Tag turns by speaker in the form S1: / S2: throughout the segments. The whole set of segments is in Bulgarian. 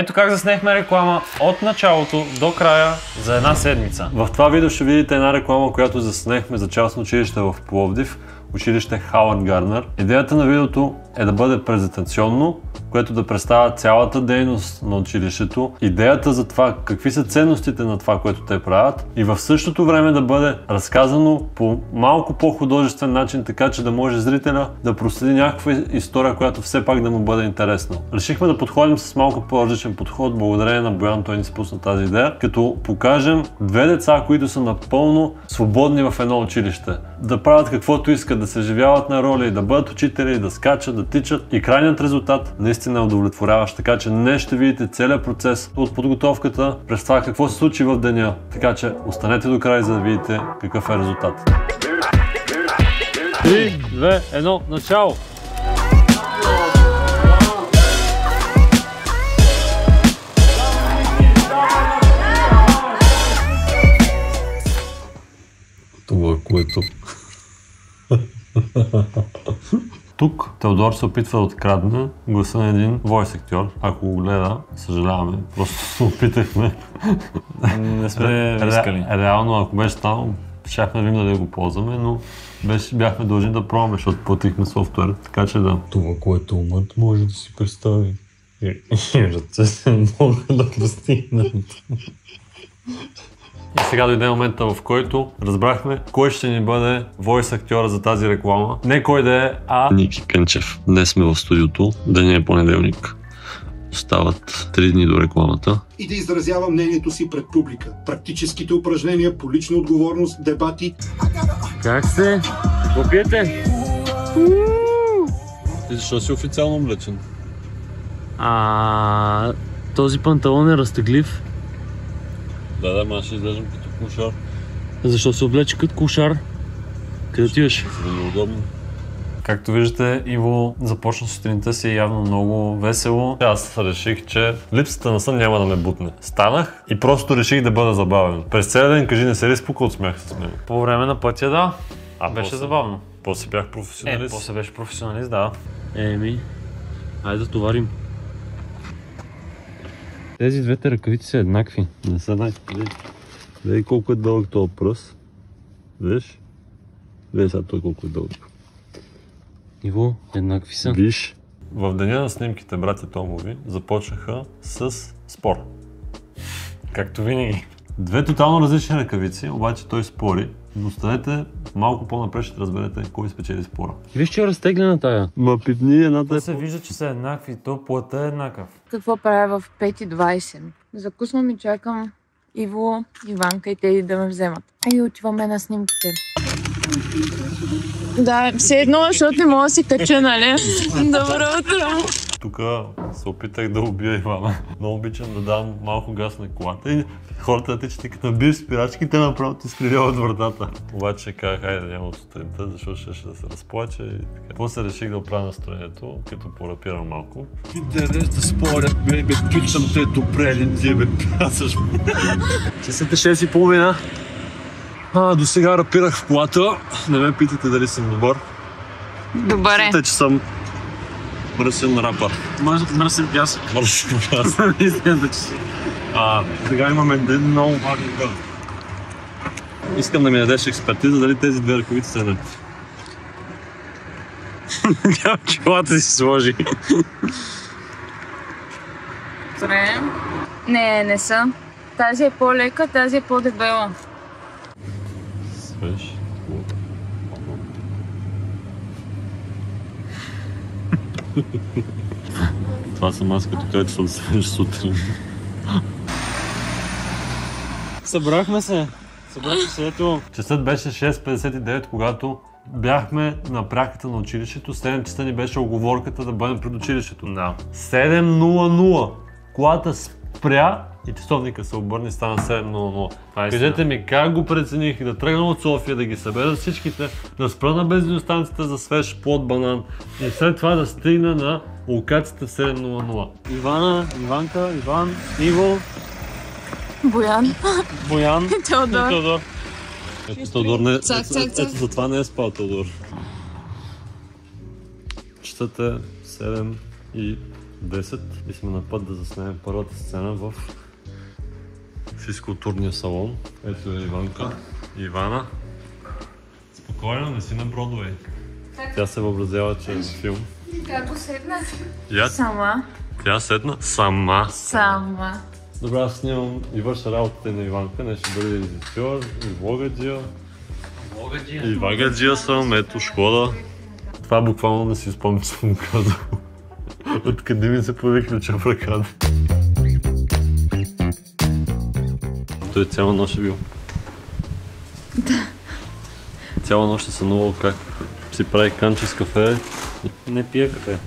S1: Ето как заснехме реклама от началото до края за една седмица. В това видео ще видите една реклама, която заснехме за частно училище в Пловдив, училище Хауърд Гарднер. Идеята на видеото е да бъде презентационно, което да представя цялата дейност на училището, идеята за това какви са ценностите на това, което те правят и в същото време да бъде разказано по малко по-художествен начин, така че да може зрителя да проследи някаква история, която все пак да му бъде интересна. Решихме да подходим с малко по-различен подход, благодарение на Боян, той ни спусна тази идея, като покажем две деца, които са напълно свободни в едно училище. Да правят каквото искат, да се живяват на роли, да бъдат учители, да скачат, да тичат и крайният резултат наистина е удовлетворяващ, така че днес ще видите целият процес от подготовката през това какво се случи в деня, така че останете до края, за да видите какъв е резултат. 3, 2, 1, начало! Това, което... Тук Теодор се опитва да открадне гласа на един войс актьор. Ако го гледа, съжаляваме, просто се опитахме.
S2: Не сме искали.
S1: Реално, ако беше станало, щяхме да видим дали го ползваме, но бяхме дължни да пробваме, защото платихме софтуер, така че да.
S2: Това, което умът може да си представи. И ръцете не могат да постигнат.
S1: И сега дойде момента, в който разбрахме кой ще ни бъде войс актьора за тази реклама. Не кой да е, а Ники Кънчев. Днес сме в студиото, деня е понеделник. Остават 3 дни до рекламата.
S3: И да изразява мнението си пред публика. Практическите упражнения по лична отговорност, дебати.
S1: Как сте? Какво пиете? Ти защо си официално облечен?
S4: Този панталон е разтеглив.
S1: Да, ма ще изглеждам като кушар.
S4: Защо се облече като кушар? Къде отиваш?
S1: За да е удобно. Както виждате, Иво започна сутринта си явно много весело. Аз реших, че липсата на сън няма да ме бутне. Станах и просто реших да бъда забавен. През целия ден кажи, не се ли спука от смях с мен?
S4: По време на пътя, да. Беше забавно.
S1: После бях професионалист.
S4: После беше професионалист, да. Айде да товарим. Тези двете ръкавици са еднакви.
S1: Не са еднакви. Виж колко е дълъг този пръст. Виж? Виж сега той колко е дълъг.
S4: Иво, еднакви са.
S1: Виж. В деня на снимките братя Томови започнаха с спор. Както винаги. Две тотално различни ръкавици, обаче той спори. Но останете малко по-напред, ще разберете кой спечели спора.
S4: Виж, че е разтеглена тая.
S1: Ма пипни едната е...
S4: се вижда, че са еднакви, то плътът е еднакъв.
S5: Какво правя в 5:20? Закусвам и чакам Иво, Иванка и Теди да ме вземат. Ай, отиваме на снимките. Да, все едно, защото не мога да си кача, нали? Добро утро!
S1: Тук се опитах да убия Ивана. Много обичам да дам малко газ на колата и хората да тичат, като набиеш спирачките, направо ти стреляват вратата. Обаче казах, хайде да няма от сутринта, защото ще да се разплача и така. После реших да оправя настроението, като порапирам малко.
S2: Интерес да спорят, бе, питам те добре ли ти, бе, пасаш.
S1: Часът е 6:30. До сега рапирах в колата. Не ме питайте дали съм добър.
S5: Добре.
S1: Мислите, че съм мръсен рапър.
S4: Мръсен пясък.
S1: Мръсен пясък. Сега имаме един много важен гъл. Искам да ми дадеш експертиза дали тези две ръкавици са еднакви.
S4: Няма чулата си сложи.
S5: Добре. Не са. Тази е по-лека, тази е по-дебела.
S1: Свеж. Това съм аз, като където съм свеж сутрин.
S4: Събрахме се, ето.
S1: Часът беше 6:59, когато бяхме на пряката на училището. 7 часа ни беше оговорката да бъдем пред училището.
S4: Да.
S1: 7:00. Колата спря и часовника се обърне и стана 7:00. Кажете ми как го прецених да тръгна от София, да ги събера всичките, да спра на бензиностанцията за свеж плод банан и след това да стигна на локацията в 7:00.
S4: Ивана, Иванка, Иван, Иво,
S5: Боян. Теодор.
S1: Ето Теодор не... Ето затова не е спал Теодор. Часът е 7:30. 10 и сме на път да заснемем първата сцена в физкултурния салон. Ето е Иванка и Ивана. Спокойно, не си на Бродвей. Тя се въобразява, че е на филм.
S5: Как го седнах?
S1: Я?
S5: Сама.
S1: Тя седна сама.
S5: Сама.
S1: Добре, аз снимам и върша работата на Иванка. Не ще бъде режисьор и влогаджия. И вагаджия съм, ето Шкода. Това буквално не си спомня, че съм казал. Откъде ми се появи ключа в ръката. Той цяла нощ е бил.
S5: Да.
S1: Цяла нощ е сънувал как си прави канче с кафе.
S4: Не пия кафе.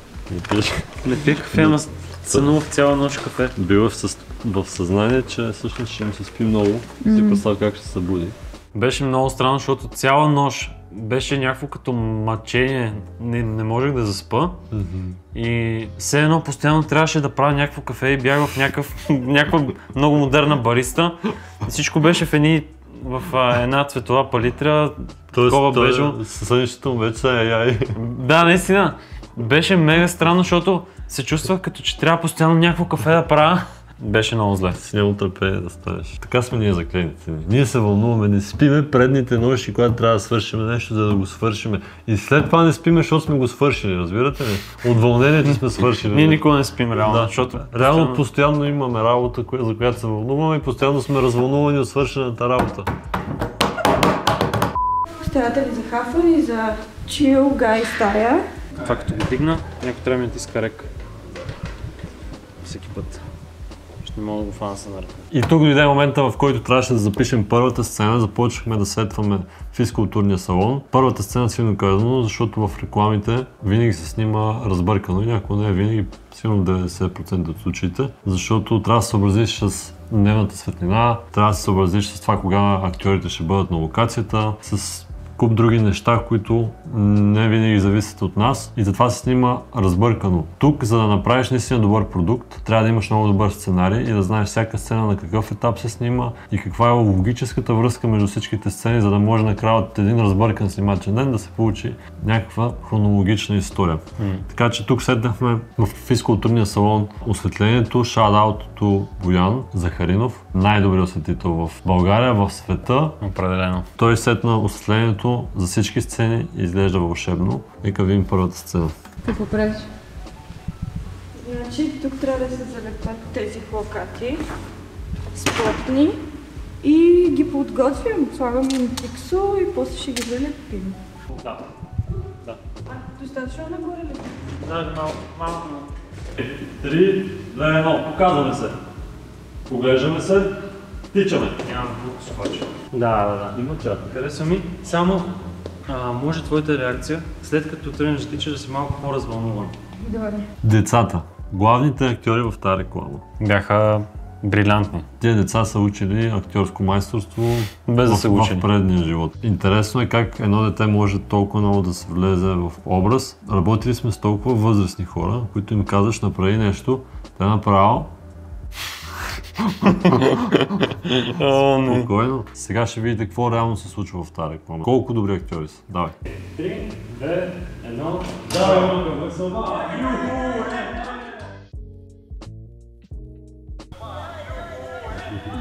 S1: Не пиеш.
S4: Ама сънувах цяла нощ кафе.
S1: Бил е в съзнание, че всъщност ще ми се спи много. Си представя как ще се събуди.
S4: Беше много странно, защото цяла нощ беше някакво като мъчение. Не можех да заспа. И все едно постоянно трябваше да правя някакво кафе и бях в някаква много модерна бариста. И всичко беше в една цветова палитра. Такова бежо.
S1: Сънището му вече е яй.
S4: Да, наистина. Беше мега странно, защото се чувствах като че трябва постоянно някакво кафе да правя. Беше много зле.
S1: Си няма търпение да ставаш. Така сме ние заклените. Ние се вълнуваме, не спиме предните нощи, когато трябва да свършим нещо, за да го свършим. И след това не спиме, защото сме го свършили, разбирате ли? От вълнението сме свършили.
S4: Ние никога не спим реално,
S1: Да.
S4: защото...
S1: Реално постоянно имаме работа, за която се вълнуваме и постоянно сме развълнувани от свършената работа.
S6: Стаята ли за хафър за чил гай стая?
S4: Това като го дигна, някой трябва да ми натиска рек. Всеки път. Ще не мога да го фана на ръка.
S1: И тук дойде момента, в който трябваше да запишем първата сцена. Започнахме да светваме физкултурния салон. Първата сцена силно казано, защото в рекламите винаги се снима разбъркано и някой не е винаги, силно 90% от случаите, защото трябва да се съобразиш с дневната светлина, трябва да се съобразиш с това кога актьорите ще бъдат на локацията, с куп други неща, които не винаги зависят от нас и затова се снима разбъркано. Тук, за да направиш наистина добър продукт, трябва да имаш много добър сценарий и да знаеш всяка сцена на какъв етап се снима и каква е логическата връзка между всичките сцени, за да може накрая от един разбъркан снимачен ден да се получи някаква хронологична история. Така че тук седнахме в физкултурния салон осветлението, шаут-аутото Боян Захаринов, най-добрият осветител в България, в света.
S4: Определено.
S1: Той сетна осветлението за всички сцени и изглежда вълшебно. Нека видим първата сцена.
S5: Какво правиш?
S6: Значи тук трябва да се залепят тези плакати с плътни и ги подготвям. Слагам им пиксо и после ще ги залепим.
S4: Да.
S6: Достатъчно нагоре ли?
S4: Да, малко.
S1: 3, 2, 1, показваме се. Поглеждаме се, тичаме.
S4: Нямам колко скоча. Да.
S1: Има чат.
S4: Къде са ми? Само може твоята реакция, след като тръгнеш да тичаш, да си малко по-развълнуван.
S5: Добре.
S1: Децата. Главните актьори в тази реклама.
S4: Бяха брилянтни.
S1: Тези деца са учили актьорско майсторство
S4: Без да са
S1: в
S4: учили.
S1: предния живот. Интересно е как едно дете може толкова много да се влезе в образ. Работили сме с толкова възрастни хора, които им казваш направи нещо, те направо. Спокойно. Сега ще видите какво реално се случва в тази реклама. Колко добри актьори са. Давай.
S4: 3, 2, 1. Давай,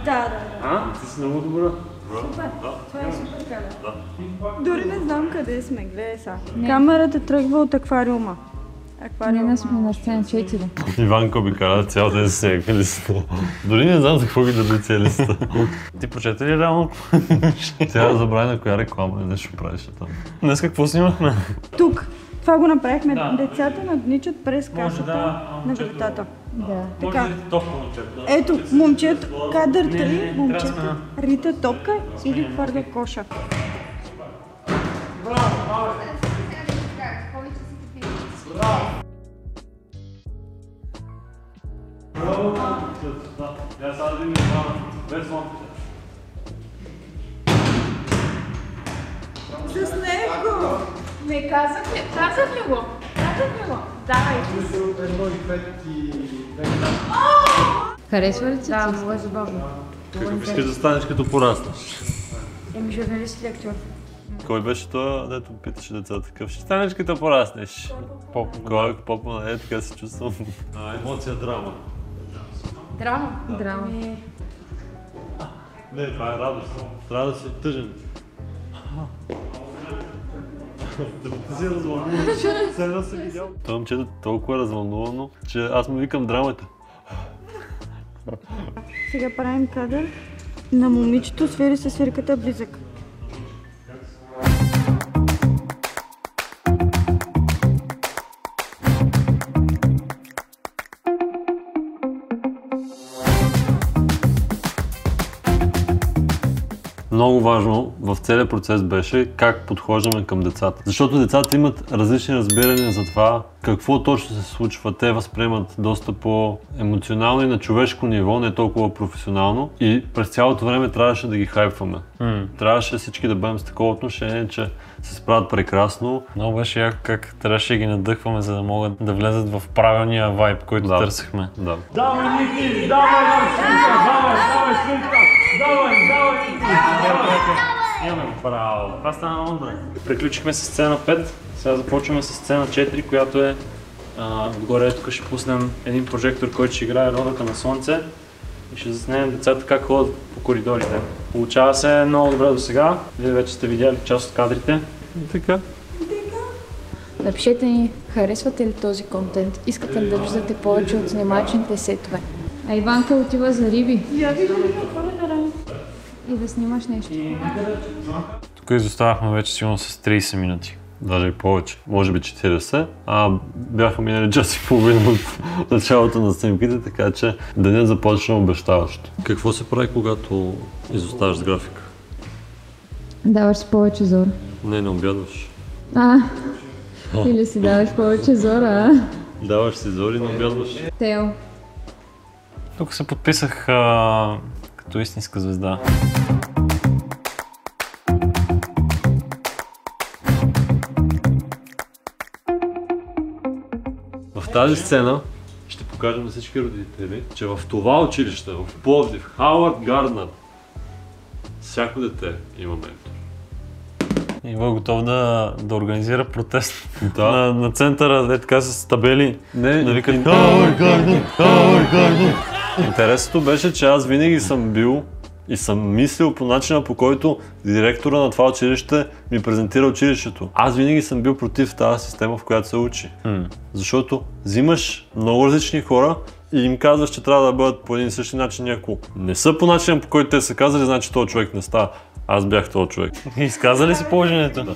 S6: Да.
S4: Ти си много добра.
S6: Супер. Това е супер кадър. Дори не знам къде сме. Гледай сега. Камерата тръгва от аквариума.
S5: Ние сме на сцена 4.
S1: Иванка обикаля цял ден с някакви листа. Дори не знам за какво ги държи ця листа.
S4: Ти прочете ли реално?
S1: Тя забрави на коя реклама нещо правеше там.
S4: Днес какво снимахме?
S6: Тук. Това го направихме.
S4: Да.
S6: Децата надничат през
S4: Може
S6: касата
S4: да,
S6: на вратата.
S5: Да.
S6: Така.
S4: Може да топло момчето.
S6: Ето, момчето, кадър 3,
S4: не,
S6: момчето
S4: трябва
S6: рита топка или хвърля коша.
S1: Я сега да видим без лампите.
S6: С него!
S5: Не казах ли? Казах ли го? Давай. Харесва ли ти? Да, много е забавно.
S1: Какъв искаш да станеш като пораснеш?
S6: Еми журналист или актьор?
S1: Кой беше това, дето питаше децата такъв? Ще станеш като пораснеш. Кой попа, така се чувствам. Емоция, драма.
S5: Драма.
S1: Не, това е радост. Трябва да си тъжен. Да си развълнуван. Седно съм видял. Това момчето толкова е развълнувано, че аз му викам драмата.
S6: Сега правим кадър на момичето свири със свирката близък.
S1: Много важно в целия процес беше как подхождаме към децата. Защото децата имат различни разбирания за това какво точно се случва. Те възприемат доста по-емоционално и на човешко ниво, не толкова професионално. И през цялото време трябваше да ги хайпваме. Трябваше всички да бъдем с такова отношение, че се справят прекрасно.
S4: Много беше яко как трябваше да ги надъхваме, за да могат да влезат в правилния вайб, който търсихме.
S1: Да.
S2: Давай, Ники! Давай, свирка! Давай!
S4: Имаме, браво! Това стана много добре. Приключихме с сцена 5, сега започваме с сцена 4, която е отгоре тук ще пуснем един прожектор, който ще играе ролята на Слънце и ще заснемем децата как ходят по коридорите. Получава се много добре до сега, вие вече сте видяли част от кадрите.
S1: Така.
S5: Напишете ни, харесвате ли този контент? Искате ли да виждате повече от снимачните сетове? А Иванка отива за риби. И да снимаш нещо.
S4: Тук изоставахме вече сигурно с 30 минути.
S1: Даже и повече, може би 40, бяха минали час и половина от началото на снимките, така че денят започна обещаващо. Какво се прави, когато изоставаш с графика?
S5: Даваш си повече зора.
S1: Не обядваш.
S5: Или си даваш повече зора,
S1: Даваш си зори, не обядваш.
S5: Тео.
S4: Тук се подписах като истинска звезда.
S1: В тази сцена ще покажем на всички родители, че в това училище, в Пловдив, Хауърд Гарднер, всяко дете има ментор.
S4: Иво е готов да организира протест на центъра, така с табели. Да викат Хауърд Гарднер!
S1: Интересното беше, че аз винаги съм бил и съм мислил по начина, по който директора на това училище ми презентира училището. Аз винаги съм бил против тази система, в която се учи. Защото взимаш много различни хора и им казваш, че трябва да бъдат по един и същи начин. Ако не са по начина, по който те са казали, значи този човек не става. Аз бях този човек.
S4: Изказа ли си положението?
S1: Да.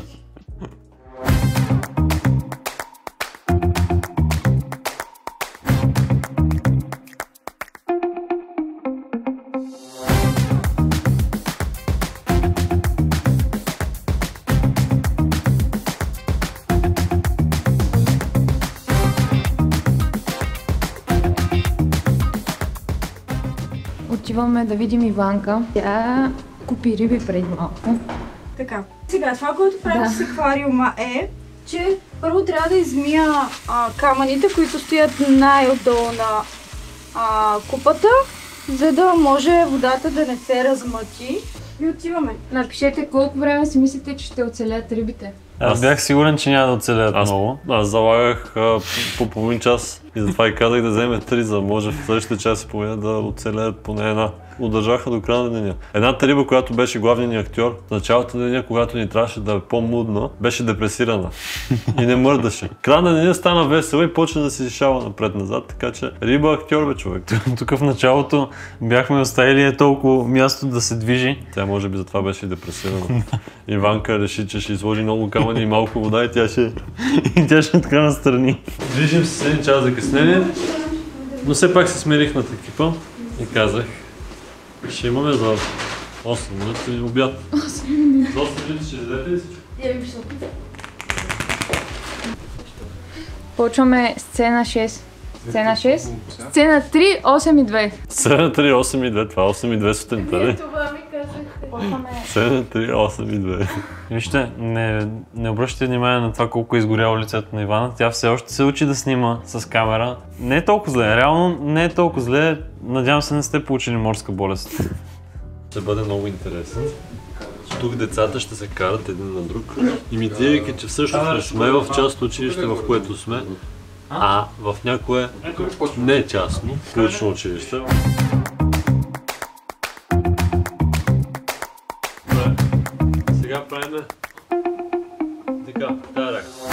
S5: Отиваме да видим Иванка. Тя купи риби преди малко.
S6: Така, сега това, което правим с аквариума е, че първо трябва да измия камъните, които стоят най-отдолу на купата, за да може водата да не се размъти. И отиваме.
S5: Напишете колко време си мислите, че ще оцелят рибите.
S4: Аз бях сигурен, че няма да оцелят много.
S1: Аз залагах по половин час и затова и казах да вземе 3, за да може в следващите час и половина да оцелят поне една. Удържаха до края на деня. Едната риба, която беше главният ни актьор, в началото на деня, когато ни трябваше да е по-мудна, беше депресирана и не мърдаше. Края на деня стана весела и почна да се изшава напред-назад, така че риба актьор бе, човек.
S4: Тук в началото бяхме оставили толкова място да се движи.
S1: Тя може би затова беше депресирана. Иванка реши, че ще изложи много камъни и малко вода и тя ще така настрани. Движим се с един час закъснение, но все пак се смирих над екипа и казах, ще имаме за 8 минути обяд. 8 минути? За 8 минути ще дадете ли всичко?
S5: Почваме сцена 6. Сцена 6? Сцена 3, 8 и 2.
S1: Сцена 3, 8 и 2, това 8 и 2 сутринта ли?
S5: Това ми казахте.
S1: Сцена 3, 8 и 2.
S4: Вижте, не обръщайте внимание на това колко е изгоряло лицето на Ивана. Тя все още се учи да снима с камера. Не е толкова зле, реално не е толкова зле. Надявам се не сте получили морска болест.
S1: Ще бъде много интересен. Тук децата ще се карат един на друг, имитирайки, че всъщност не сме в частно училище, в което сме, а в някое не частно, лично училище. Сега правиме така, тази реакция.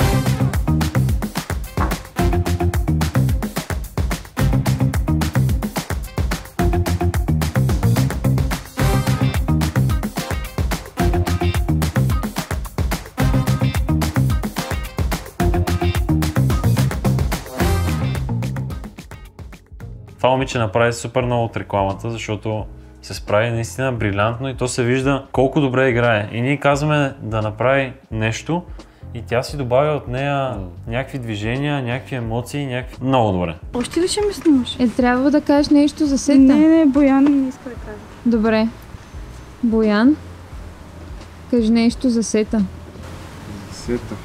S4: Това момиче направи супер много от рекламата, защото се справи наистина брилянтно и то се вижда колко добре играе. И ние казваме да направи нещо и тя си добавя от нея някакви движения, някакви емоции, някакви... Много добре.
S6: Още ли ще ме снимаш?
S7: Трябва да кажеш нещо за сета.
S6: Не, Боян не иска да каже.
S7: Добре. Боян, кажи нещо за сета.
S8: Сета.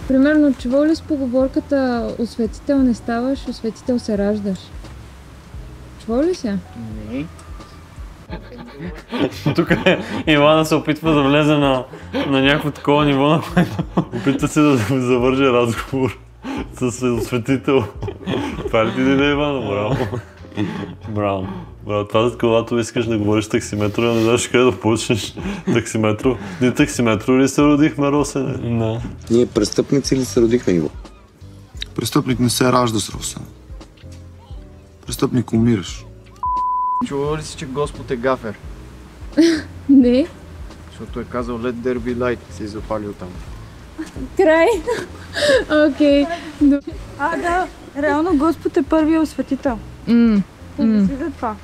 S7: Примерно, чувал ли с поговорката осветител не ставаш, осветител се раждаш? Чувал ли се?
S8: Не.
S4: Тук Ивана се опитва да влезе на някакво такова ниво, на което
S1: Опита се да завърже разговор с осветител. Това ли ти идея, Ивана? Браво.
S4: Браво.
S1: Това за когато искаш да говориш таксиметро, не знаеш къде да почнеш таксиметро. Ние таксиметро ли се родихме, Росене?
S4: Да.
S8: Ние престъпници ли се родихме, Иво?
S9: Престъпник не се ражда с Росен. Престъпник умираш.
S8: Чувал ли си, че Господ е гафер?
S7: Не.
S8: Защото е казал Let there be light, се е запалил там.
S7: Край. Окей.
S6: Да, реално Господ е първият осветител. Помисли за това.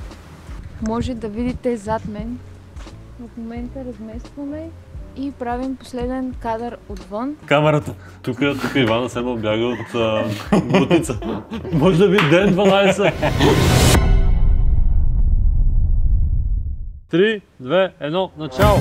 S5: Може да видите зад мен. В момента разместваме и правим последен кадър отвън.
S1: Камерата. Тук Ивана се бяга от бутница. Може да ви ден 12. 3, 2, 1, начало!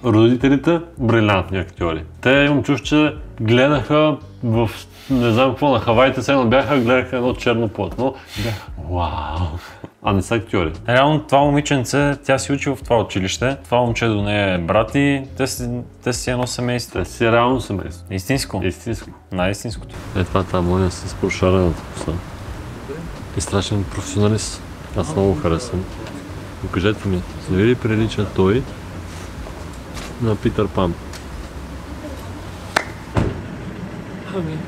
S1: Родителите брилянтни актьори. Те имам чуш, че гледаха в не знам какво на Хаваите се гледаха едно черно платно. Вау! А не са актьори.
S4: Реално това момиченце, тя си учи в това училище. Това момче до нея е брат и те си едно семейство.
S1: Те си реално семейство.
S4: Истинско.
S1: Истинско.
S4: Най-истинското.
S1: Това моя с прошарената коса. И страшен професионалист. Аз много харесвам. Покажете ми, дали ли прилича той на Питър Пан? Ами...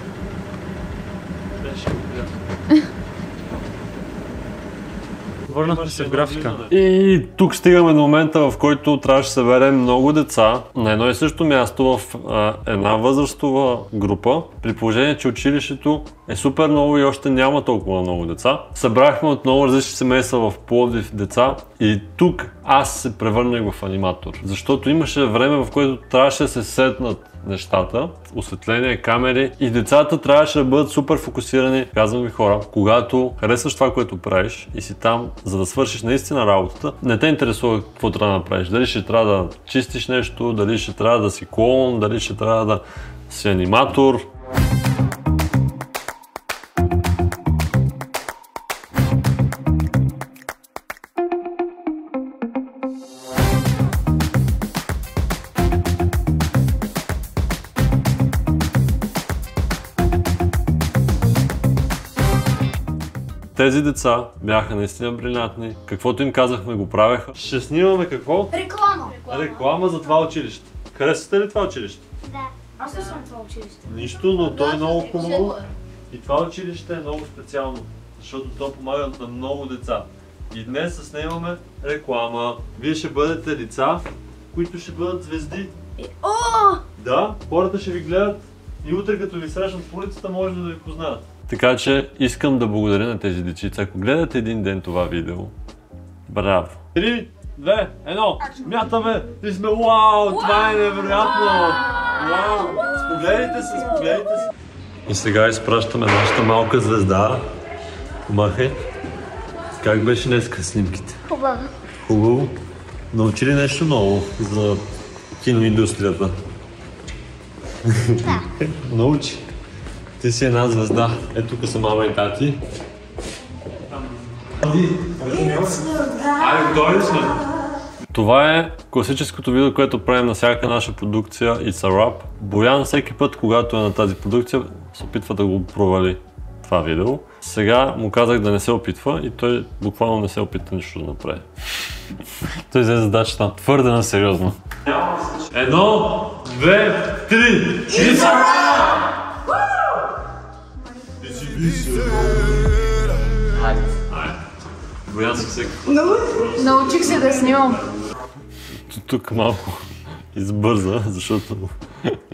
S4: Върнахме се в графика.
S1: И тук стигаме до момента, в който трябваше да съберем много деца на едно и също място в една възрастова група, при положение, че училището е супер много и още няма толкова много деца. Събрахме от много различни семейства в Пловдив деца и тук аз се превърнах в аниматор, защото имаше време, в което трябваше да се сетнат нещата, осветление, камери и децата трябваше да бъдат супер фокусирани. Казвам ви хора, когато харесваш това, което правиш и си там, за да свършиш наистина работата, не те интересува какво трябва да направиш. Дали ще трябва да чистиш нещо, дали ще трябва да си клоун, дали ще трябва да си аниматор. Тези деца бяха наистина брилянтни. Каквото им казахме, го правеха. Ще снимаме какво?
S10: Реклама.
S1: Реклама за това училище. Харесвате ли това училище?
S10: Да. Аз не съм това училище.
S1: Нищо, но то е много хубаво. И това училище е много специално, защото то помага на много деца. И днес снимаме реклама. Вие ще бъдете лица, които ще бъдат звезди. Да, хората ще ви гледат и утре като ви срещнат по улицата, може да ви познаят. Така че искам да благодаря на тези дечица. Ако гледате един ден това видео, браво! 3, 2, 1, смятаме и сме вау, това е невероятно! Вау! Спогледайте се! И сега изпращаме нашата малка звезда. Помахай. Как беше днеска снимките?
S10: Хубаво.
S1: Хубаво? Научи ли нещо ново за киноиндустрията?
S10: Да.
S1: Научи. Ти си една звезда. Ето тук са мама и тати. Айде, готови ли сме? Това е класическото видео, което правим на всяка наша продукция It's a Wrap. Боян всеки път, когато е на тази продукция, се опитва да го провали това видео. Сега му казах да не се опитва и той буквално не се опита нищо да направи. Той взе задачата твърде на сериозно. 1, 2, 3, It's a Wrap! Боян си всеки път.
S5: Научих се да снимам.
S1: Тук малко избърза, защото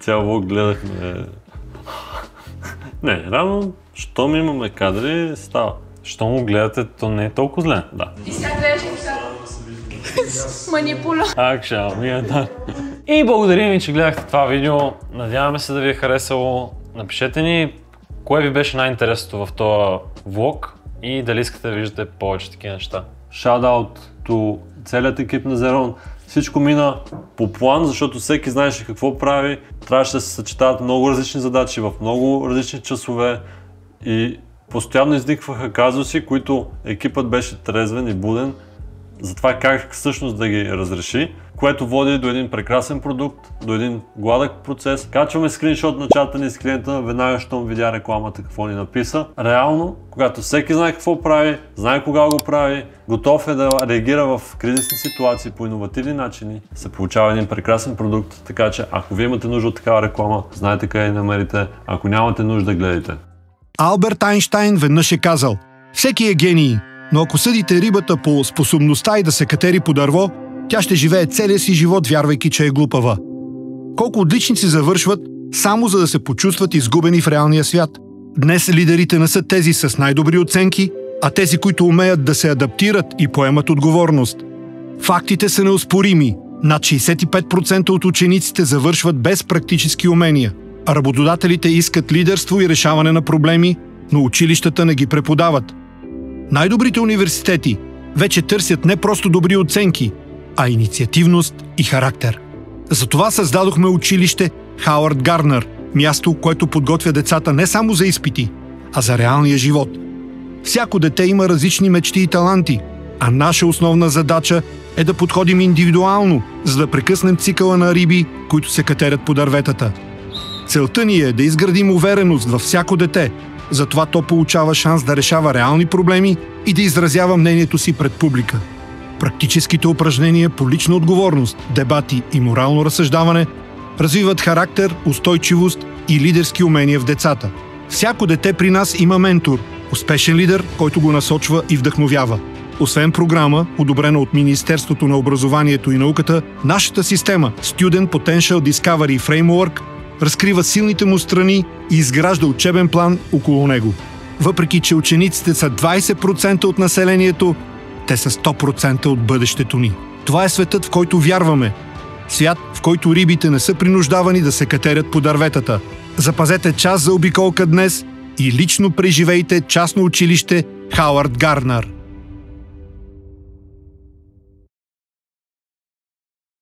S1: цял влог гледахме... Не, рано, щом имаме кадри, става.
S4: Щом го гледате, то не е толкова зле. Да.
S5: И сега гледаш манипула.
S4: И благодарим ви, че гледахте това видео. Надяваме се да ви е харесало. Напишете ни кое ви беше най-интересното в този влог и дали искате да виждате повече такива неща.
S1: Shoutout to целият екип на Xeron. Всичко мина по план, защото всеки знаеше какво прави. Трябваше да се съчетават много различни задачи в много различни часове и постоянно изникваха казуси, които екипът беше трезвен и буден за това как всъщност да ги разреши, което води до един прекрасен продукт, до един гладък процес. Качваме скриншот на чата ни с клиента, веднага щом видя рекламата какво ни написа. Реално, когато всеки знае какво прави, знае кога го прави, готов е да реагира в кризисни ситуации по иновативни начини, се получава един прекрасен продукт, така че ако вие имате нужда от такава реклама, знаете къде я намерите, ако нямате нужда, гледайте.
S3: Алберт Айнщайн веднъж е казал: всеки е гений, но ако съдите рибата по способността и да се катери по дърво, тя ще живее целия си живот, вярвайки, че е глупава. Колко отличници завършват само за да се почувстват изгубени в реалния свят. Днес лидерите не са тези с най-добри оценки, а тези, които умеят да се адаптират и поемат отговорност. Фактите са неоспорими. Над 65% от учениците завършват без практически умения. А работодателите искат лидерство и решаване на проблеми, но училищата не ги преподават. Най-добрите университети вече търсят не просто добри оценки, а инициативност и характер. Затова създадохме училище Хауърд Гарнер, място, което подготвя децата не само за изпити, а за реалния живот. Всяко дете има различни мечти и таланти, а наша основна задача е да подходим индивидуално, за да прекъснем цикъла на риби, които се катерят по дърветата. Целта ни е да изградим увереност във всяко дете, затова то получава шанс да решава реални проблеми и да изразява мнението си пред публика. Практическите упражнения по лична отговорност, дебати и морално разсъждаване развиват характер, устойчивост и лидерски умения в децата. Всяко дете при нас има ментор, успешен лидер, който го насочва и вдъхновява. Освен програма, одобрена от Министерството на образованието и науката, нашата система Student Potential Discovery Framework разкрива силните му страни и изгражда учебен план около него. Въпреки че учениците са 20% от населението, те са 100% от бъдещето ни. Това е светът, в който вярваме. Свят, в който рибите не са принуждавани да се катерят по дърветата. Запазете час за обиколка днес и лично преживейте частно училище Хауърд Гарнер.